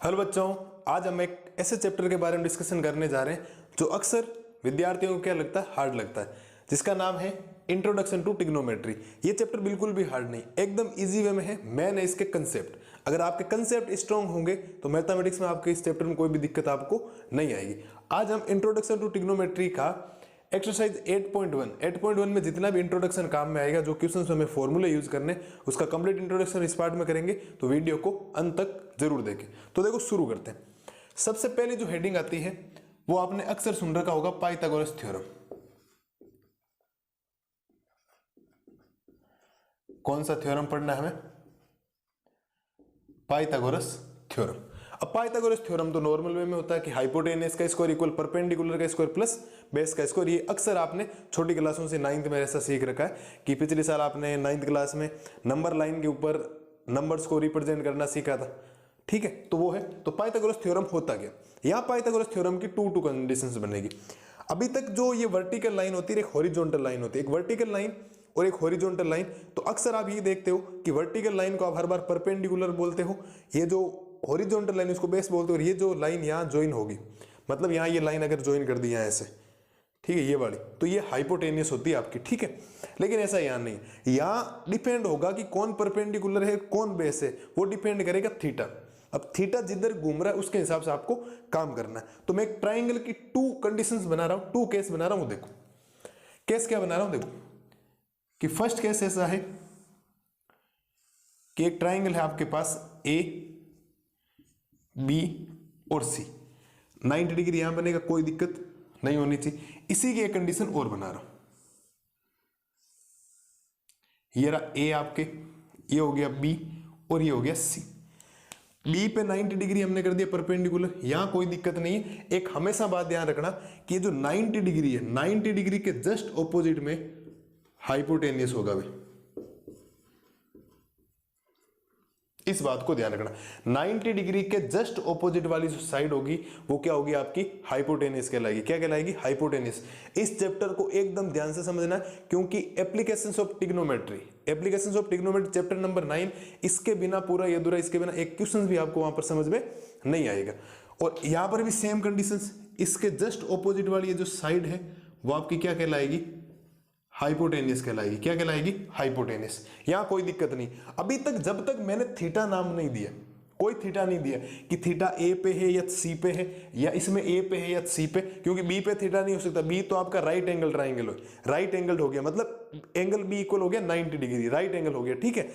Hello बच्चों, आज हम एक ऐसे चैप्टर के बारे में डिस्कशन करने जा रहे हैं जो अक्सर विद्यार्थियों को क्या लगता है, हार्ड लगता है, जिसका नाम है इंट्रोडक्शन टू ट्रिग्नोमेट्री। ये चैप्टर बिल्कुल भी हार्ड नहीं, एकदम इजी वे में है। मेन है इसके कंसेप्ट। अगर आपके कंसेप्ट स्ट्रांग होंगे तो मैथमेटिक्स में आपके इस चैप्टर में कोई भी दिक्कत आपको नहीं आएगी। आज हम इंट्रोडक्शन टू ट्रिग्नोमेट्री का एक्सरसाइज 8.1 में जितना भी इंट्रोडक्शन काम में आएगा, जो क्वेश्चंस हमें फॉर्मूले यूज करने, उसका कंप्लीट इंट्रोडक्शन इस पार्ट में करेंगे। तो वीडियो को अंत तक जरूर देखें। तो देखो शुरू करते हैं। सबसे पहले जो हेडिंग आती है वो आपने अक्सर सुन रखा होगा, पाइथागोरस थ्योरम। कौन सा थ्योरम पढ़ना है हमें? Pythagoras theorem. अब पाइथागोरस थ्योरम तो नॉर्मल वे में होता है कि हाइपोटेनस का स्क्वायर इक्वल परपेंडिकुलर का स्क्वायर प्लस बेस का स्क्वायर। ये अक्सर आपने छोटी क्लासों से 9th में ऐसा सीख रखा है कि पिछले साल आपने 9th क्लास में नंबर लाइन के ऊपर नंबर्स को रिप्रेजेंट करना सीखा था। ठीक है, तो वो है। तो पाइथागोरस थ्योरम होता क्या? यहाँ पाइथागोरस थ्योरम की टू कंडीशंस बनेगी। अभी तक जो ये वर्टिकल लाइन होती है, एक हॉरिजॉन्टल लाइन होती है, एक वर्टिकल लाइन और एक हॉरिजॉन्टल लाइन। तो अक्सर आप ये देखते हो कि वर्टिकल लाइन को आप हर बार परपेंडिकुलर बोलते हो, ये जो हॉरिजॉन्टल लाइन उसको बेस बोलते हो, और ये जो लाइन यहाँ ज्वाइन होगी, मतलब यहाँ ये लाइन अगर ज्वाइन कर दी यहाँ ऐसे, ठीक है, ये वाली, तो ये हाइपोटेनियस होती है आपकी। ठीक है, लेकिन ऐसा यहाँ नहीं। यहाँ डिपेंड होगा कि कौन परपेंडिकुलर है कौन बेस है, वो डिपेंड करेगा थीटा। अब थीटा जिधर घूम रहा है उसके हिसाब से आपको काम करना है। तो मैं एक ट्राइंगल की टू कंडीशंस बना रहा हूं, टू केस बना रहा हूं। देखो केस क्या बना रहा हूं, देखो कि फर्स्ट केस ऐसा है कि एक ट्राइंगल है आपके पास ए बी और सी, 90 डिग्री यहां बनेगा, कोई दिक्कत नहीं होनी चाहिए। इसी की एक कंडीशन और बना रहा हूं। ये रहा ए आपके, ये हो गया बी और ये हो गया सी। बी पे 90 डिग्री हमने कर दिया परपेंडिकुलर, यहां कोई दिक्कत नहीं है। एक हमेशा बात ध्यान रखना कि ये जो 90 डिग्री है, 90 डिग्री के जस्ट ऑपोजिट में हाइपोटेनियस होगा भाई। इस बात को ध्यान रखना, 90 डिग्री के जस्ट ऑपोजिट वाली जो साइड होगी वो क्या होगी आपकी? हाइपोटेनियस कहलाएगी। क्या कहलाएगी? हाइपोटेनियस। इस चैप्टर को एकदम ध्यान से समझना, क्योंकि applications of trigonometry, applications of trigonometry chapter number 9, इसके बिना पूरा ये अधूरा, इसके बिना एक क्वेश्चन भी आपको वहां पर समझ में नहीं आएगा। और यहां पर भी सेम कंडीशंस, इसके जस्ट ऑपोजिट वाली ये जो साइड है वो आपकी क्या कहलाएगी? हाइपोटेनियस कहलाएगी। क्या कहलाएगी? हाइपोटेनियस। यहां कोई दिक्कत नहीं। अभी तक जब तक मैंने थीटा नाम नहीं दिया, कोई थीटा नहीं दिया कि थीटा ए पे है या सी पे है, या इसमें ए पे है या सी पे, क्योंकि बी पे थीटा नहीं हो सकता। बी तो आपका राइट एंगल ट्राइंगल हो, राइट एंगल हो गया, मतलब एंगल बी इक्वल हो गया 90 डिग्री, राइट एंगल हो गया। ठीक है,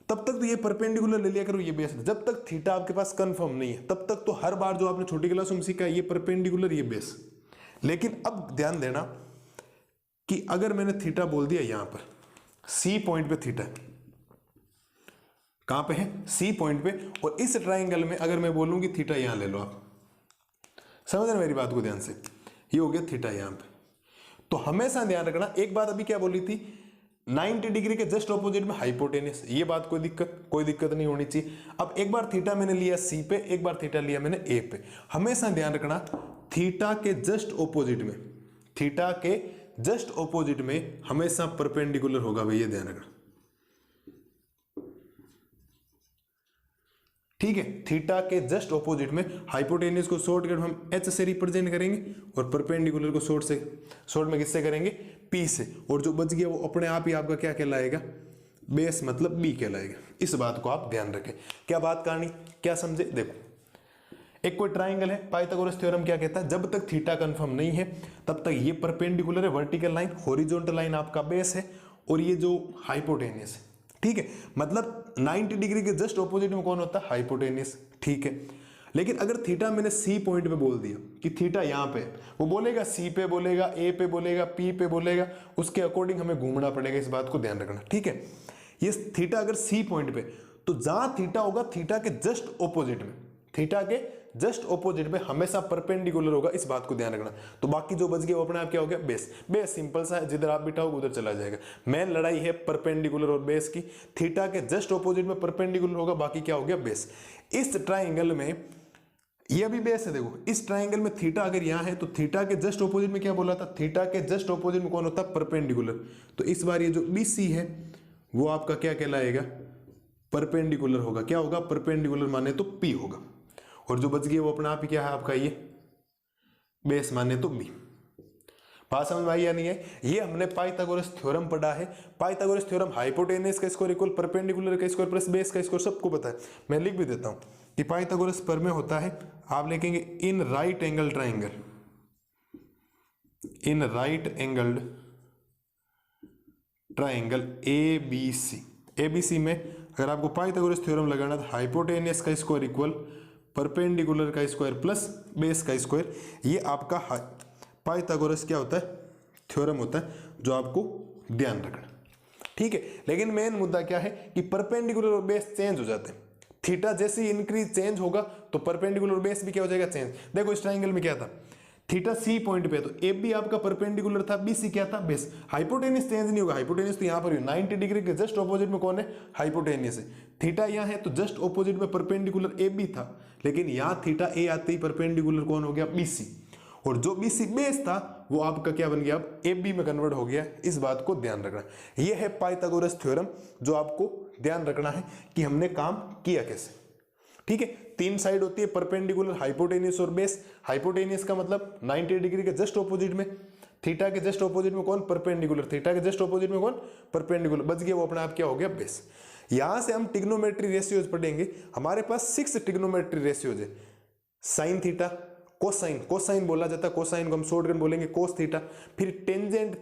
तब तक तो ये परपेंडिकुलर ले लिया करो, ये बेस। जब तक थीटा आपके पास कंफर्म नहीं है तब तक तो हर बार जो आपने छोटी क्लास में सीखा, ये परपेंडिकुलर, ये बेस। लेकिन अब ध्यान देना कि अगर मैंने थीटा बोल दिया यहां पर, सी पॉइंट पे थीटा, कहां पे है? सी पॉइंट पे। और इस ट्राइंगल में अगर मैं बोलूंगी थीटा यहां ले लो, आप समझ रहे मेरी बात को ध्यान से, ये हो गया थीटा यहां पे। तो हमेशा ध्यान रखना, एक बात अभी क्या बोली थी, 90 डिग्री के जस्ट ऑपोजिट में हाइपोटेनियस, ये बात कोई दिक्कत नहीं होनी चाहिए। अब एक बार थीटा मैंने लिया सी पे, एक बार थीटा लिया मैंने ए पे। हमेशा ध्यान रखना थीटा के जस्ट ऑपोजिट में, थीटा के जस्ट ऑपोजिट में हमेशा परपेंडिकुलर होगा भाई, ये ध्यान रखना। ठीक है, थीटा के जस्ट ऑपोजिट में हाइपोटेनियस को शॉर्टकट हम एच से रिप्रेजेंट करेंगे और परपेंडिकुलर को शॉर्ट में किससे करेंगे? पी से। और जो बच गया वो अपने आप ही आपका क्या कहलाएगा? बेस, मतलब बी कहलाएगा। इस बात को आप ध्यान रखें। क्या बात करनी, क्या समझे? देखो एक कोई ट्राइंगल है, पाइथागोरस थ्योरम क्या कहता है, जब तक थीटा कंफर्म नहीं है तब तक ये परपेंडिकुलर है, वर्टिकल लाइन, हॉरिजॉन्टल लाइन आपका बेस है, और ये जो हाइपोटेनियस है। ठीक है, मतलब 90 डिग्री के जस्ट ऑपोजिट में कौन होता है? हाइपोटेनियस। ठीक है, लेकिन अगर थीटा मैंने सी पॉइंट पे बोल दिया कि थीटा यहां पे, वो बोलेगा सी पे बोलेगा, ए पे बोलेगा, पी पे बोलेगा, उसके अकॉर्डिंग हमें घूमना पड़ेगा। इस बात को ध्यान रखना। ठीक है, ये थीटा अगर सी पॉइंट पे, तो जहां थीटा होगा थीटा के जस्ट ऑपोजिट में, थीटा के जस्ट ऑपोजिट में हमेशा परपेंडिकुलर होगा। इस बात को ध्यान रखना। तो बाकी जो बच गया वो अपने आप क्या हो गया? बेस। बेस सिंपल सा है, जिधर आप बिठाओगे उधर चला जाएगा। मेन लड़ाई है परपेंडिकुलर और बेस की। थीटा के जस्ट ऑपोजिट में परपेंडिकुलर होगा, बाकी क्या हो गया? बेस। इस ट्राइंगल में ये भी बेस है। देखो इस ट्राइंगल में थीटा अगर यहां है तो थीटा के जस्ट ऑपोजिट में क्या बोला था? थीटा के जस्ट ऑपोजिट में कौन होता है? परपेंडिकुलर। तो इस बार ये जो BC है वो आपका क्या कहलाएगा? परपेंडिकुलर होगा। क्या होगा? परपेंडिकुलर माने तो P होगा। और जो बच गया वो अपना आप ही क्या है आपका ये बेस माने तो बी। बात समझ में आई या नहीं है? ये हमने पाइथागोरस थ्योरम पढ़ा है। पाइथागोरस थ्योरम हाइपोटेनस का स्क्वायर इक्वल परपेंडिकुलर का स्क्वायर प्लस बेस का स्क्वायर सबको पता है। मैं लिख भी देता हूं कि पाइथागोरस प्रमेय होता है, आप लिखेंगे in right angle triangle, in right angled triangle ABC। ABC में अगर आपको पाइथागोरस थ्योरम लगाना तो हाइपोटेनस का स्क्वायर इक्वल परपेंडिकुलर का स्क्वायर प्लस बेस का स्क्वायर, ये आपका पाइथागोरस क्या होता है थ्योरम होता है, जो आपको ध्यान रखना। ठीक है, लेकिन मेन मुद्दा क्या है कि परपेंडिकुलर और बेस चेंज हो जाते हैं। थीटा जैसे इंक्रीज चेंज होगा तो परपेंडिकुलर बेस भी क्या हो जाएगा चेंज। देखो इस ट्राइंगल में क्या था, थीटा सी पॉइंट पे, तो ए बी आपका परपेंडिकुलर था, बी सी क्या था बेस। हाइपोटेनस चेंज नहीं होगा, हाइपोटेनस तो यहाँ पर 90 डिग्री के जस्ट ऑपोजिट में कौन है हाइपोटेनस है। थीटा यहाँ है तो जस्ट ऑपोजिट में परपेंडिकुलर ए बी था, लेकिन यहाँ थीटा ए आते ही परपेंडिकुलर कौन हो गया बी सी, और जो बी सी बेस था वो आपका क्या बन गया अब ए बी में कन्वर्ट हो गया। इस बात को ध्यान रखना, ये है पाइथागोरस थ्योरम जो आपको ध्यान रखना है कि हमने काम किया कैसे। ठीक है, तीन साइड होती है परपेंडिकुलर, हाइपोटेनस और बेस। हाइपोटेनस का मतलब 90 डिग्री के जस्ट ऑपोजिट में, थीटा के जस्ट ऑपोजिट में कौन परपेंडिकुलर, थीटा के जस्ट ऑपोजिट में कौन परपेंडिकुलर, बच गया वो अपना आप क्या हो गया बेस। यहां से हम ट्रिग्नोमेट्री रेशियोज पढ़ेंगे, हमारे पास 6 ट्रिग्नोमेट्री रेशियोज है। साइन थीटा, कोसाइन, कोसाइन बोला जाता है, कोसाइन को हम शॉर्टकट बोलेंगे कोस थीटा, फिर टेंजेंट,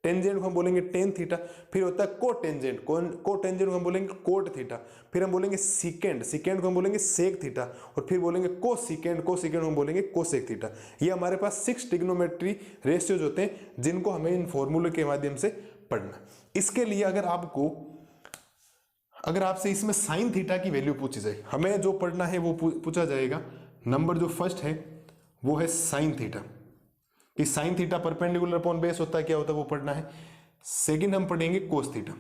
टेंजेंट को हम बोलेंगे टेन थीटा, फिर होता है कोटेंजेंट, कोटेंजेंट को हम बोलेंगे कोट थीटा, फिर हम बोलेंगे सीकेंड, सीकेंड को हम बोलेंगे सेक थीटा, और फिर बोलेंगे कोसिकेंड, कोसिकेंड को हम बोलेंगे कोसेक थीटा। ये हमारे पास 6 ट्रिग्नोमेट्री रेशियोज होते हैं जिनको हमें इन फॉर्मूले के माध्यम से पढ़ना। इसके लिए अगर आपसे इसमें साइन थीटा की वैल्यू पूछी जाए, हमें जो पढ़ना है वो पूछा जाएगा। नंबर जो फर्स्ट है वो है साइन थीटा, कि sine theta perpendicular upon base होता है, क्या होता है वो पढ़ना है। सेकंड हम पढ़ेंगे कोस थीटा,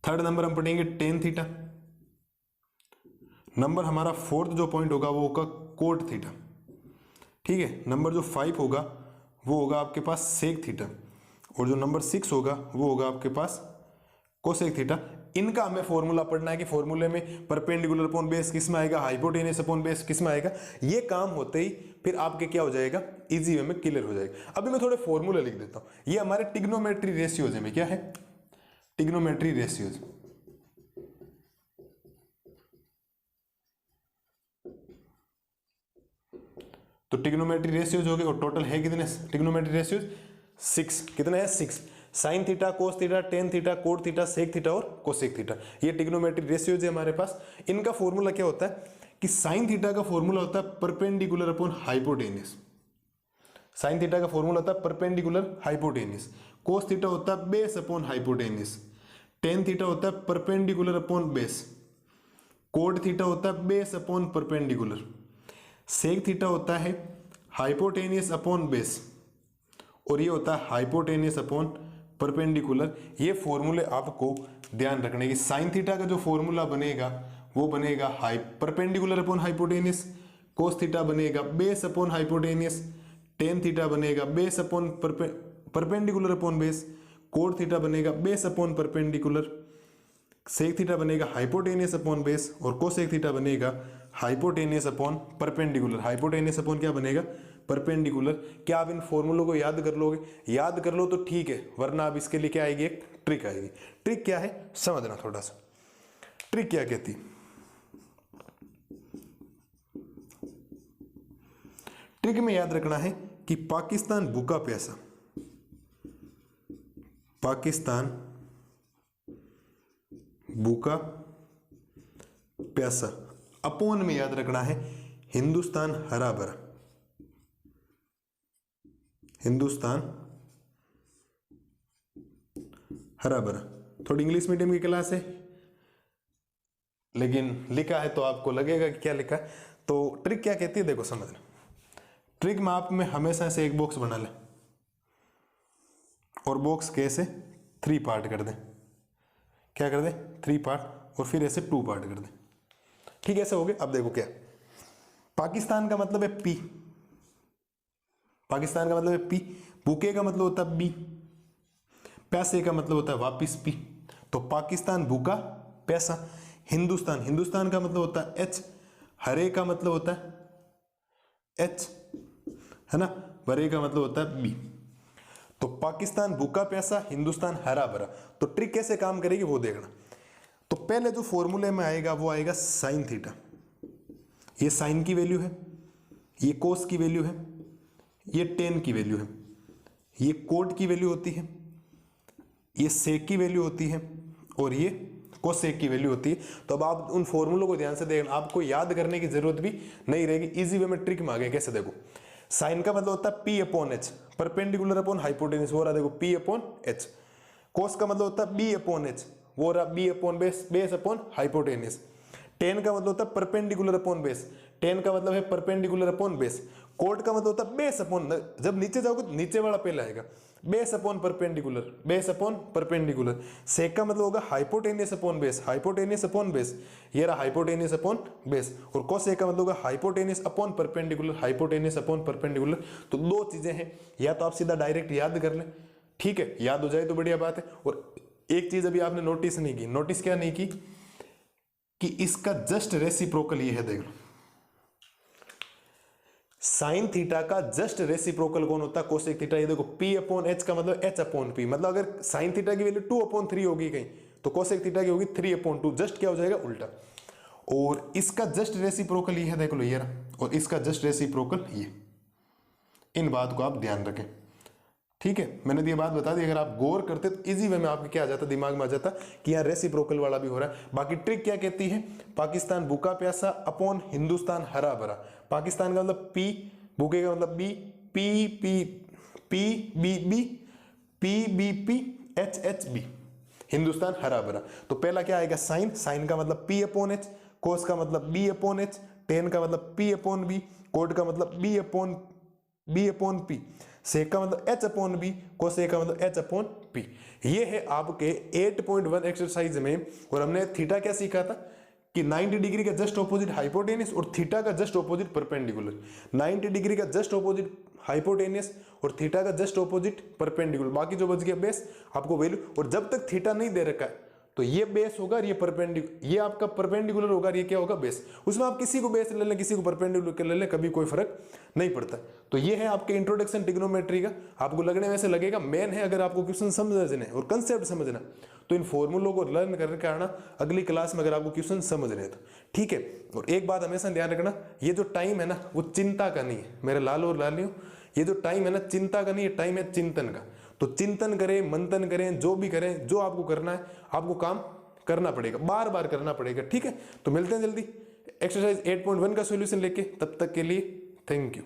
थर्ड नंबर हम पढ़ेंगे टेन थीटा, नंबर हमारा फोर्थ जो पॉइंट होगा वो होगा कोट थीटा। ठीक है, नंबर जो 5 होगा वो होगा आपके पास सेक थीटा, और जो नंबर 6 होगा वो होगा आपके पास कोसेक थीटा। इनका हमें फॉर्मूला पढ़ना है कि फॉर्मूले में परपेंडिकुलर अपॉन बेस किस में आएगा, हाइपोटेनस अपॉन बेस किस में आएगा। ये काम होते ही फिर आपके क्या हो जाएगा, इजी वे में क्लियर हो जाएगा। अभी मैं थोड़े फॉर्मूले लिख देता हूं। ये हमारे ट्रिग्नोमेट्री रेशियोज में क्या है, ट्रिग्नोमेट्री रेशियोज। तो ट्रिग्नोमेट्री रेशियोज हो गए, और टोटल है कितने ट्रिग्नोमेट्री रेशियोज 6। कितने हैं 6। Sine theta, cos theta, tan theta, cot theta, sec theta और कोसेक थीटा, ये ट्रिग्नोमेट्री रेशियोज है हमारे पास। इनका फॉर्मूला क्या होता है कि साइन थीटा का फॉर्मूला होता है perpendicular upon hypotenuse, sine theta का फॉर्मूला होता है परपेंडिकुलर हाइपोटेनस। कोस थीटा होता है base upon hypotenuse, tan theta होता है perpendicular upon base, cot theta होता है base upon perpendicular, sec theta होता है हाइपोटेनस अपॉन बेस, और ये होता है हाइपोटेनस अपॉन परपेंडिकुलर। ये फॉर्मूले आपको ध्यान रखने की। साइन थीटा का जो फॉर्मूला बनेगा वो बनेगा perpendicular upon hypotenuse, cos theta बनेगा base upon hypotenuse, tan theta बनेगा base upon perpendicular upon base, cot theta बनेगा base upon perpendicular, sec theta बनेगा हाइपोटेनस अपॉन बेस, और कोसेक थीटा बनेगा hypotenuse upon perpendicular. Hypotenuse upon क्या बनेगा perpendicular. क्या आप इन फॉर्मूलों को याद कर लोगे? याद कर लो तो ठीक है, वरना अब इसके लिए क्या आएगी, एक ट्रिक आएगी। ट्रिक क्या है समझना थोड़ा सा। ट्रिक क्या कहती है? ट्रिक में याद रखना है कि पाकिस्तान भूखा प्यासा, पाकिस्तान भूखा प्यासा, अपोन में याद रखना है हिंदुस्तान हरा भरा, हिंदुस्तान हरा भरा। थोड़ी इंग्लिश मीडियम की क्लास है, लेकिन लिखा है तो आपको लगेगा कि क्या लिखा है। तो ट्रिक क्या कहती है देखो समझना। ट्रिक में आप में हमेशा से एक बॉक्स बना ले, और बॉक्स के ऐसे 3 पार्ट कर दें। क्या कर दें 3 पार्ट, और फिर ऐसे 2 पार्ट कर दें। ठीक है, ऐसे हो गए। अब देखो क्या, पाकिस्तान का मतलब है पी, पाकिस्तान का मतलब है पी, भूखे का मतलब होता है बी, पैसे का मतलब होता है वापिस पी। तो पाकिस्तान भूखा प्यासा। हिंदुस्तान, हिंदुस्तान का मतलब होता है एच, हरे का मतलब होता है H, है ना, भरे का मतलब होता है B। तो पाकिस्तान भूखा प्यासा, हिंदुस्तान हरा भरा। तो ट्रिक कैसे काम करेगी वो देखना। तो पहले जो फॉर्मूले में आएगा वो आएगा साइन थीटा। ये साइन की वैल्यू है, ये कोस की वैल्यू है, ये टेन की वैल्यू है, ये कोट की वैल्यू होती है, ये सेक की वैल्यू होती है, और ये कोसेक की वैल्यू होती है। तो अब आप उन फॉर्मूलों को ध्यान से देखना, आपको याद करने की जरूरत भी नहीं रहेगी, इजी वे में ट्रिक में आ गए। कैसे देखो, साइन का मतलब होता है P upon H, perpendicular upon hypotenuse, वो रहा देखो P अपॉन एच। कोस का मतलब होता है B अपॉन एच, वो रहा B upon base, base upon hypotenuse. Ten का मतलब होता है परपेंडिकुलर अपॉन बेस, टेन का मतलब है परपेंडिकुलर अपॉन बेस। कोट का मतलब होता है बेस अपॉन, जब नीचे जाओगे तो नीचे वाला पहले आएगा, base upon perpendicular, base upon perpendicular. Sec का मतलब होगा hypotenuse upon base, hypotenuse upon base, ये रहा हाइपोटेनियस अपॉन बेस। और कोसेक का मतलब होगा hypotenuse upon perpendicular, hypotenuse upon perpendicular. तो दो चीजें हैं, या तो आप सीधा डायरेक्ट याद कर लें, ठीक है, याद हो जाए तो बढ़िया बात है। और एक चीज अभी आपने नोटिस नहीं की, नोटिस क्या नहीं की, कि इसका जस्ट रेसिप्रोकल ये है, देख लो, साइन थीटा का जस्ट रेसिप्रोकल कौन होता है, कोसेक थीटा। ये देखो P अपॉन एच का मतलब H अपॉन P, मतलब अगर साइन थीटा की वैल्यू 2 अपॉन 3 होगी कहीं, तो कोसेक थीटा की होगी 3 अपॉन 2, जस्ट क्या हो जाएगा, उल्टा। और इसका जस्ट रेसिप्रोकल ये है, देख लो ये रहा, और इसका जस्ट रेसिप्रोकल ये। इन बात को आप ध्यान रखें, ठीक है। मैंने तो ये बात बता दी, अगर आप गौर करते तो इजी वे में आपके क्या आ जाता, दिमाग में आ जाता कि यार रेसिप्रोकल वाला भी हो रहा है। बाकी ट्रिक क्या कहती है, पाकिस्तान भूखा प्यासा अपॉन हिंदुस्तान हरा भरा। पाकिस्तान का मतलब P, भूखे का मतलब B, P P P B B P B P H H B, Hindustan हरा भरा। तो पहला क्या आएगा, साइन, साइन का मतलब P अपॉन एच, कोस का मतलब B अपॉन एच, टेन का मतलब P अपॉन B, कोट का मतलब B अपॉन P, सेक का मतलब H अपॉन B, कोसेक का मतलब H अपॉन P। ये है आपके 8.1 एक्सरसाइज में। और हमने थीटा क्या सीखा था कि 90 डिग्री का जस्ट ऑपोजिट हाइपोटेनियस और थीटा का जस्ट ऑपोजिट परपेंडिकुलर। 90 डिग्री का जस्ट ऑपोजिट हाइपोटेनियस और थीटा का जस्ट ऑपोजिट परपेंडिकुलर। बाकी जो बच गया बेस आपको वैल्यू, और जब तक थीटा नहीं दे रखा है तो ये बेस होगा और ये परपेंडिकुलर, ये आपका परपेंडिकुलर होगा और ये क्या होगा, बेस। उसमें आप किसी को बेस ले लें, किसी को परपेंडिकुलर ले लें, कभी कोई फर्क नहीं पड़ता। तो ये है आपके इंट्रोडक्शन ट्रिग्नोमेट्री का। आपको लगने में से लगेगा मेन है, अगर आपको क्वेश्चन समझने और कंसेप्ट समझना तो इन फॉर्मूलों को लर्न करके आना अगली क्लास में, अगर आपको क्वेश्चन समझ रहे हैं तो, ठीक है। और एक बात हमेशा ध्यान रखना, ये जो टाइम है ना वो चिंता का नहीं है मेरे लाल और लालियों, ये जो टाइम है ना चिंता का नहीं है, टाइम है चिंतन का। तो चिंतन करें, मंथन करें, जो भी करें, जो आपको करना है आपको काम करना पड़ेगा, बार बार करना पड़ेगा, ठीक है। तो मिलते हैं जल्दी एक्सरसाइज 8.1 का सॉल्यूशन लेके, तब तक के लिए थैंक यू।